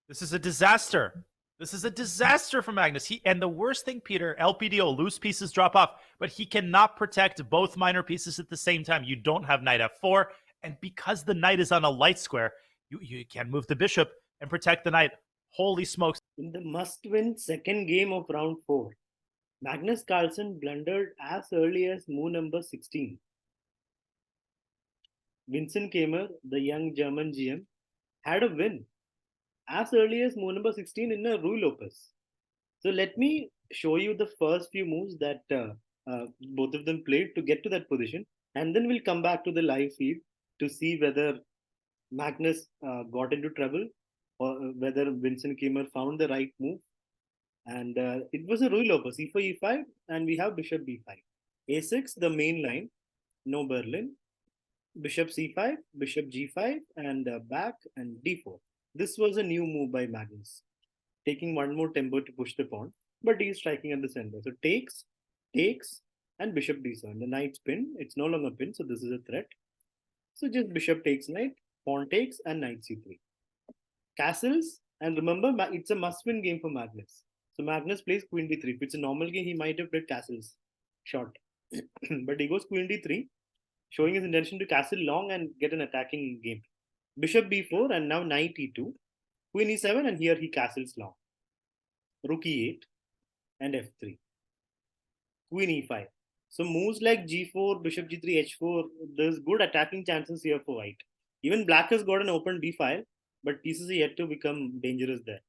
This is a disaster. This is a disaster for Magnus. And the worst thing, Peter, LPDO, loose pieces drop off, but he cannot protect both minor pieces at the same time. You don't have knight f4, and because the knight is on a light square, you can move the bishop and protect the knight. Holy smokes. In the must-win second game of round 4, Magnus Carlsen blundered as early as move number 16. Vincent Keymer, the young German GM, had a win as early as move number 16 in a Rui Lopez. So let me show you the first few moves that both of them played to get to that position, and then we'll come back to the live feed to see whether Magnus got into trouble or whether Vincent Keymer found the right move. And it was a Rui Lopez, e4, e5, and we have bishop b5. a6, the main line, no Berlin. Bishop c5, bishop g5, and back, and d4. This was a new move by Magnus, taking one more tempo to push the pawn, but he is striking at the center. So takes, and bishop d7. The knight's pinned. It's no longer pinned, so this is a threat. So just bishop takes knight, pawn takes, and knight c3. Castles, and remember, it's a must-win game for Magnus. So Magnus plays queen d3. If it's a normal game, he might have played castles short. But he goes queen d3, showing his intention to castle long and get an attacking game. Bishop b4, and now knight e2. Queen e7, and here he castles long. Rook e8 and f3. Queen e5. So moves like g4, bishop g3, h4, there's good attacking chances here for white. Even black has got an open b file, but pieces are yet to become dangerous there.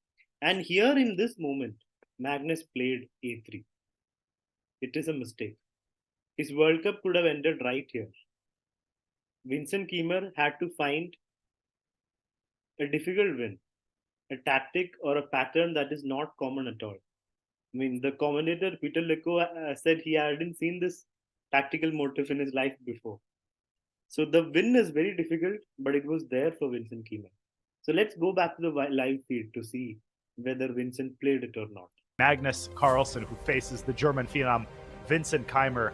And here in this moment, Magnus played a3. It is a mistake. His World Cup could have ended right here. Vincent Keymer had to find a difficult win, a tactic or a pattern that is not common at all. I mean, the commentator Peter Leco said he hadn't seen this tactical motif in his life before. So the win is very difficult, but it was there for Vincent Keymer. So let's go back to the live feed to see whether Vincent played it or not. Magnus Carlsen, who faces the German phenom Vincent Keymer.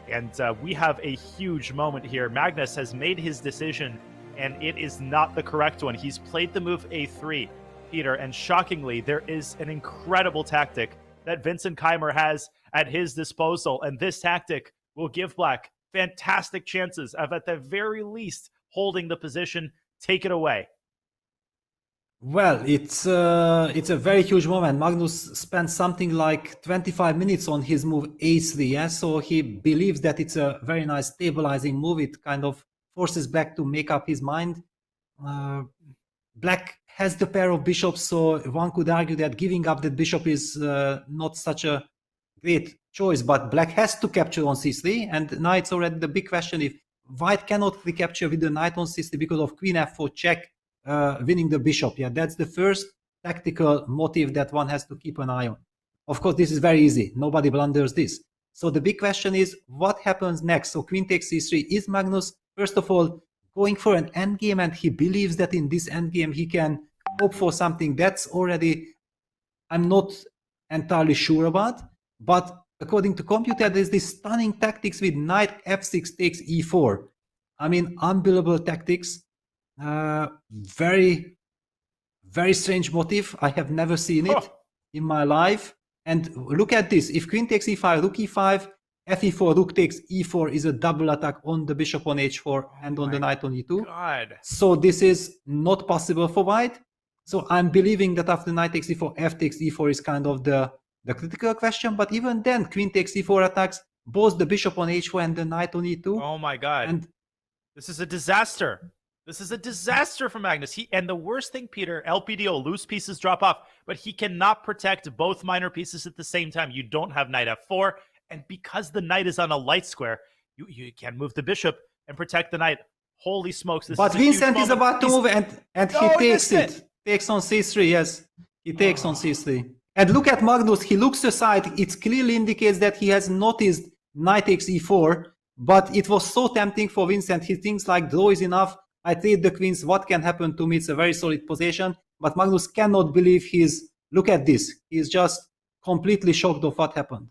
And we have a huge moment here. Magnus has made his decision, and it is not the correct one. He's played the move a3, Peter, and shockingly, there is an incredible tactic that Vincent Keymer has at his disposal, and this tactic will give black fantastic chances of, at the very least, holding the position. Take it away. Well, it's a very huge moment. Magnus spent something like 25 minutes on his move a3, yeah? So he believes that it's a very nice stabilizing move. It kind of forces black to make up his mind. Black has the pair of bishops, so one could argue that giving up that bishop is not such a great choice, but black has to capture on c3, and now it's already the big question if white cannot recapture with the knight on c3 because of queen f4 check, winning the bishop. Yeah, that's the first tactical motive that one has to keep an eye on. Of course, this is very easy. Nobody blunders this. So the big question is, what happens next? So queen takes c3. Is Magnus, first of all, going for an endgame, and he believes that in this endgame he can hope for something? That's already, I'm not entirely sure about. But according to computer, there's this stunning tactics with knight f6 takes e4. I mean, unbelievable tactics. Very, very strange motive. I have never seen it in my life. And look at this. If queen takes e5, rook e5, fe4, rook takes e4 is a double attack on the bishop on h4 and on the knight on e2. God. So this is not possible for white. So I'm believing that after knight takes e4, f takes e4 is kind of the critical question. But even then, queen takes e4 attacks both the bishop on h4 and the knight on e2. Oh my God. And this is a disaster. This is a disaster for Magnus. And the worst thing, Peter, LPDO, loose pieces drop off, but he cannot protect both minor pieces at the same time. You don't have knight f4, and because the knight is on a light square, you can move the bishop and protect the knight. Holy smokes. But Vincent is about to move, and he takes it. Takes on c3, yes. He takes on c3. And look at Magnus. He looks aside. It clearly indicates that he has noticed knight takes e4, but it was so tempting for Vincent. He thinks like draw is enough. I trade the queens. What can happen to me? It's a very solid position. But Magnus cannot believe look at this. He's just completely shocked of what happened.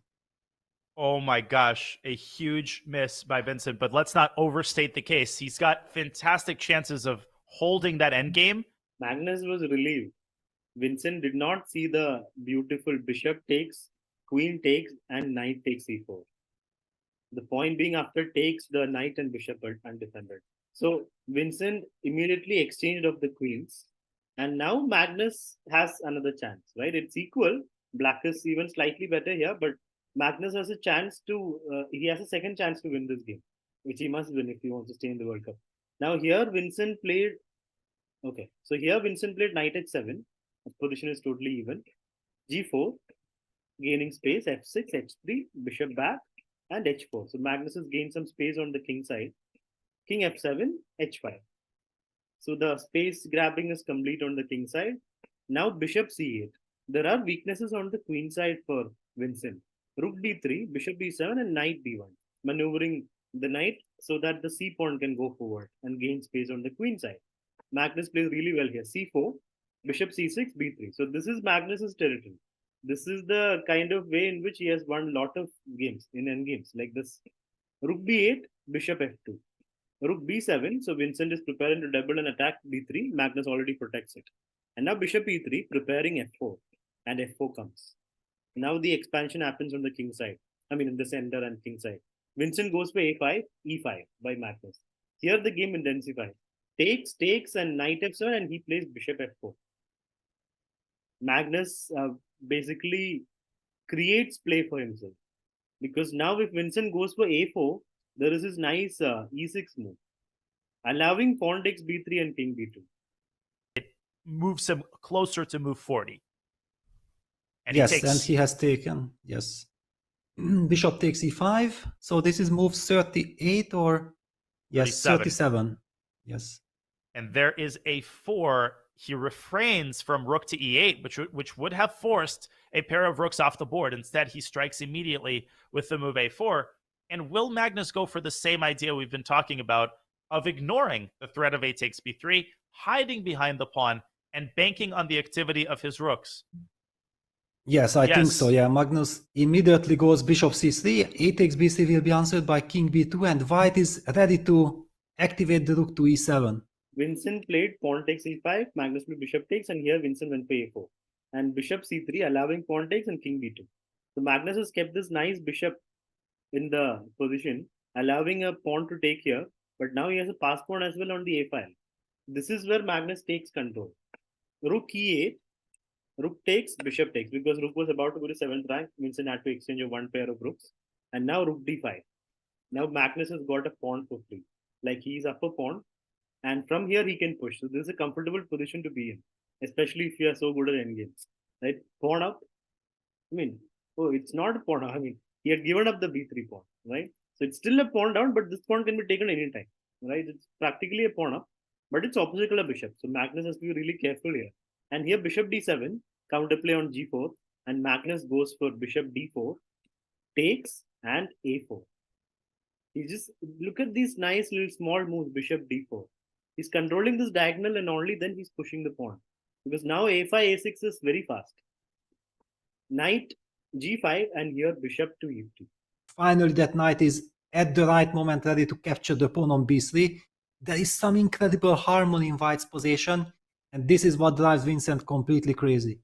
Oh my gosh, a huge miss by Vincent, but let's not overstate the case. He's got fantastic chances of holding that endgame. Magnus was relieved Vincent did not see the beautiful bishop takes, queen takes, and knight takes e4. The point being, after takes, the knight and bishop are undefended. So Vincent immediately exchanged of the queens, and now Magnus has another chance, right? It's equal. Black is even slightly better here, but Magnus has a chance to. He has a second chance to win this game, which he must win if he wants to stay in the World Cup. Now here Vincent played. Okay, so here Vincent played knight h7. The position is totally even. g4, gaining space. f6, h3, bishop back, and h4. So Magnus has gained some space on the king side. King f7, h5. So the space grabbing is complete on the king side. Now bishop c8. There are weaknesses on the queen side for Vincent. Rook d3, bishop b7, and knight b1. Maneuvering the knight so that the c pawn can go forward and gain space on the queen side. Magnus plays really well here. c4, bishop c6, b3. So this is Magnus's territory. This is the kind of way in which he has won a lot of games in endgames like this. Rook b8, bishop f2. Rook b7, so Vincent is preparing to double and attack b3. Magnus already protects it. And now bishop e3, preparing f4. And f4 comes. Now the expansion happens on the king side. I mean, in the center and king side. Vincent goes for a5, e5 by Magnus. Here the game intensifies. Takes, and knight f7, and he plays bishop f4. Magnus basically creates play for himself. Because now if Vincent goes for a4, there is this nice e6 move, allowing pawn takes b3 and king b2. It moves him closer to move 40. And yes, he takes... and he has taken, yes. Bishop takes e5. So this is move 38 or, yes, 37. Yes. And there is a4. He refrains from rook to e8, which would have forced a pair of rooks off the board. Instead, he strikes immediately with the move a4. And will Magnus go for the same idea we've been talking about of ignoring the threat of a takes b3, hiding behind the pawn, and banking on the activity of his rooks? Yes, I think so. Yeah, Magnus immediately goes bishop c3. A takes b3 will be answered by king b2, and white is ready to activate the rook to e7. Vincent played pawn takes e5, Magnus played bishop takes, and here Vincent went for a4. And bishop c3, allowing pawn takes and king b2. So Magnus has kept this nice bishop in the position, allowing a pawn to take here, but now he has a pass pawn as well on the a file. This is where Magnus takes control. Rook e8, rook takes, bishop takes, because rook was about to go to 7th rank. Vincent had to exchange of one pair of rooks. And now rook d5. Now Magnus has got a pawn for free. Like he's up a pawn, and from here he can push. So this is a comfortable position to be in, especially if you are so good at endgames. Right? Pawn up. I mean, oh, it's not a pawn up. I mean, he had given up the b3 pawn, right? So it's still a pawn down, but this pawn can be taken anytime, right? It's practically a pawn up, but it's opposite to a bishop. So Magnus has to be really careful here. And here bishop d7, counterplay on g4, and Magnus goes for bishop d4, takes, and a4. He just, look at these nice little small moves, bishop d4. He's controlling this diagonal, and only then he's pushing the pawn. Because now a5, a6 is very fast. Knight g5, and here bishop to e3. Finally, that knight is at the right moment ready to capture the pawn on b3. There is some incredible harmony in white's position, and this is what drives Vincent completely crazy.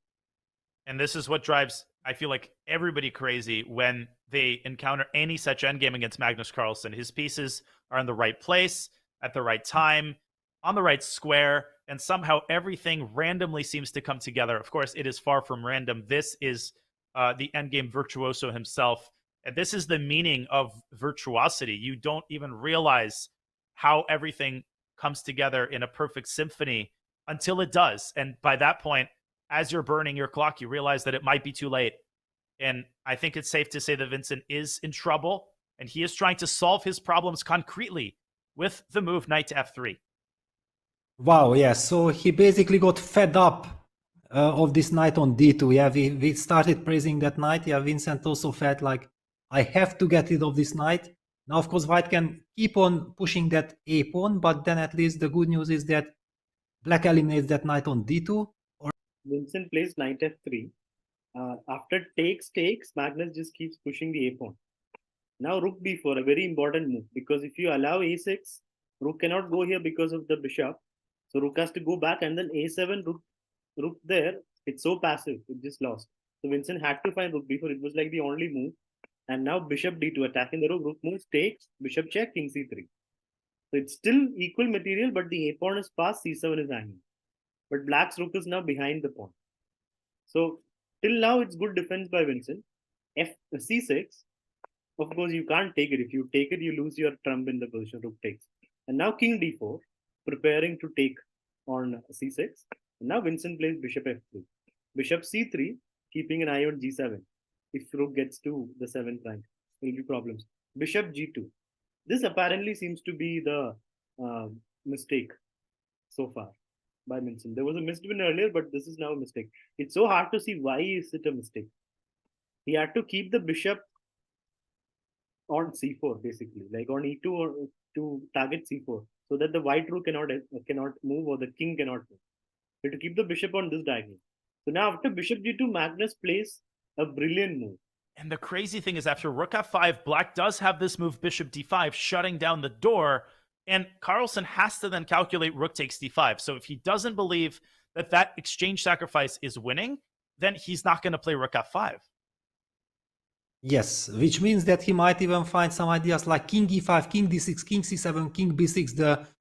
And this is what drives, I feel like, everybody crazy when they encounter any such endgame against Magnus Carlsen. His pieces are in the right place, at the right time, on the right square, and somehow everything randomly seems to come together. Of course, it is far from random. This is the endgame virtuoso himself. And this is the meaning of virtuosity. You don't even realize how everything comes together in a perfect symphony until it does. And by that point, as you're burning your clock, you realize that it might be too late. And I think it's safe to say that Vincent is in trouble, and he is trying to solve his problems concretely with the move knight to f3. Wow, yeah, so he basically got fed up of this knight on d2. Yeah, we started praising that knight. Yeah, Vincent also felt like, I have to get rid of this knight. Now, of course, white can keep on pushing that a pawn, but then at least the good news is that black eliminates that knight on d2. Vincent plays knight f3. After takes, Magnus just keeps pushing the a pawn. Now rook b4, a very important move, because if you allow a6, rook cannot go here because of the bishop. So rook has to go back, and then a7, rook there. It's so passive. It just lost. So Vincent had to find rook b4. It was like the only move. And now bishop d2, attacking the rook. Rook moves, takes, bishop check, king c3. So it's still equal material, but the a pawn is passed, c7 is hanging. But black's rook is now behind the pawn. So till now, it's good defense by Vincent. c6. Of course, you can't take it. If you take it, you lose your trump in the position. Rook takes. And now king d4, preparing to take on c6. And now Vincent plays bishop f3. Bishop c3, keeping an eye on g7. If rook gets to the 7th rank, there will be problems. Bishop g2. This apparently seems to be the mistake so far by Vincent. There was a missed win earlier, but this is now a mistake. It's so hard to see why is it a mistake. He had to keep the bishop on c4, basically, like on e2 or to target c4, so that the white rook cannot move or the king cannot move. You have to keep the bishop on this diagonal. So now after bishop g2, Magnus plays a brilliant move. And the crazy thing is, after rook f5, black does have this move bishop d5, shutting down the door, and Carlsen has to then calculate rook takes d5. So if he doesn't believe that that exchange sacrifice is winning, then he's not going to play rook f5. Yes, which means that he might even find some ideas like king e5, king d6, king c7, king b6,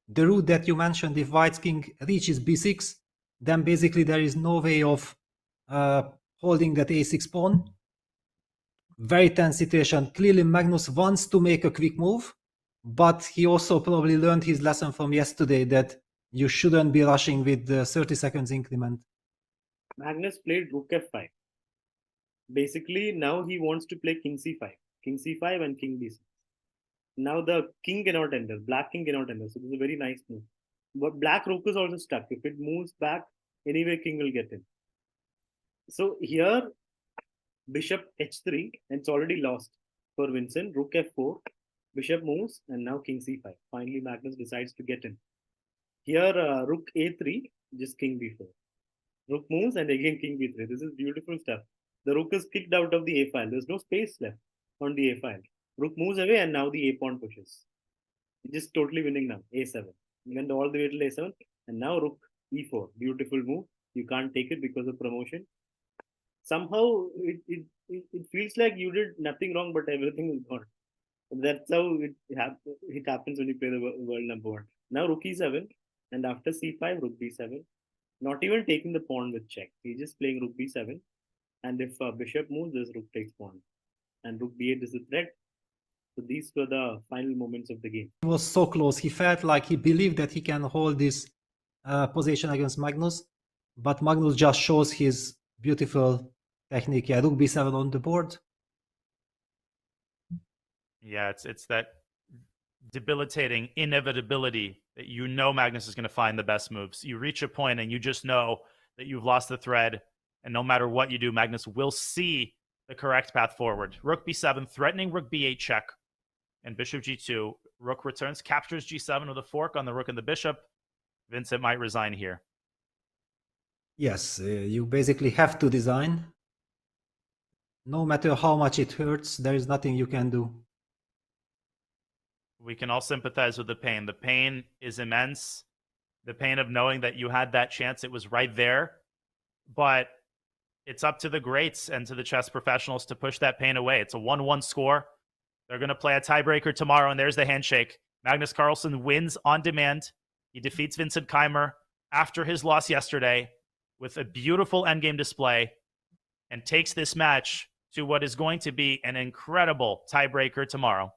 the route that you mentioned. If white's king reaches b6, then basically there is no way of holding that a6 pawn. Very tense situation. Clearly Magnus wants to make a quick move, but he also probably learned his lesson from yesterday that you shouldn't be rushing with the 30 seconds increment. Magnus played rook f5. Basically, now he wants to play king c5 and king b6. Now the king cannot enter, black king cannot enter. So this is a very nice move. But black rook is also stuck. If it moves back, anyway, king will get in. So here, bishop h3, and it's already lost for Vincent. Rook f4, bishop moves, and now king c5. Finally, Magnus decides to get in. Here, rook a3, just king b4. Rook moves, and again king b3. This is beautiful stuff. The rook is kicked out of the a file. There's no space left on the a file. Rook moves away, and now the a pawn pushes. Just totally winning now. a7. You went all the way till a7, and now rook e4. Beautiful move. You can't take it because of promotion. Somehow it feels like you did nothing wrong, but everything is gone. That's how it happens when you play the world number one. Now rook e7, and after c5, rook b7. Not even taking the pawn with check. He's just playing rook b7. And if bishop moves, this rook takes pawn. And rook b8 is a threat. So these were the final moments of the game. He was so close. He felt like he believed that he can hold this position against Magnus. But Magnus just shows his beautiful technique. Yeah, rook b7 on the board. Yeah, it's that debilitating inevitability that you know Magnus is going to find the best moves. You reach a point and you just know that you've lost the thread. And no matter what you do, Magnus will see the correct path forward. Rook b7, threatening rook b8 check. And bishop g2. Rook returns, captures g7 with a fork on the rook and the bishop. Vincent might resign here. Yes, you basically have to design. No matter how much it hurts, there is nothing you can do. We can all sympathize with the pain. The pain is immense. The pain of knowing that you had that chance. It was right there. But it's up to the greats and to the chess professionals to push that pain away. It's a 1-1 score. They're going to play a tiebreaker tomorrow, and there's the handshake. Magnus Carlsen wins on demand. He defeats Vincent Keymer after his loss yesterday with a beautiful endgame display and takes this match to what is going to be an incredible tiebreaker tomorrow.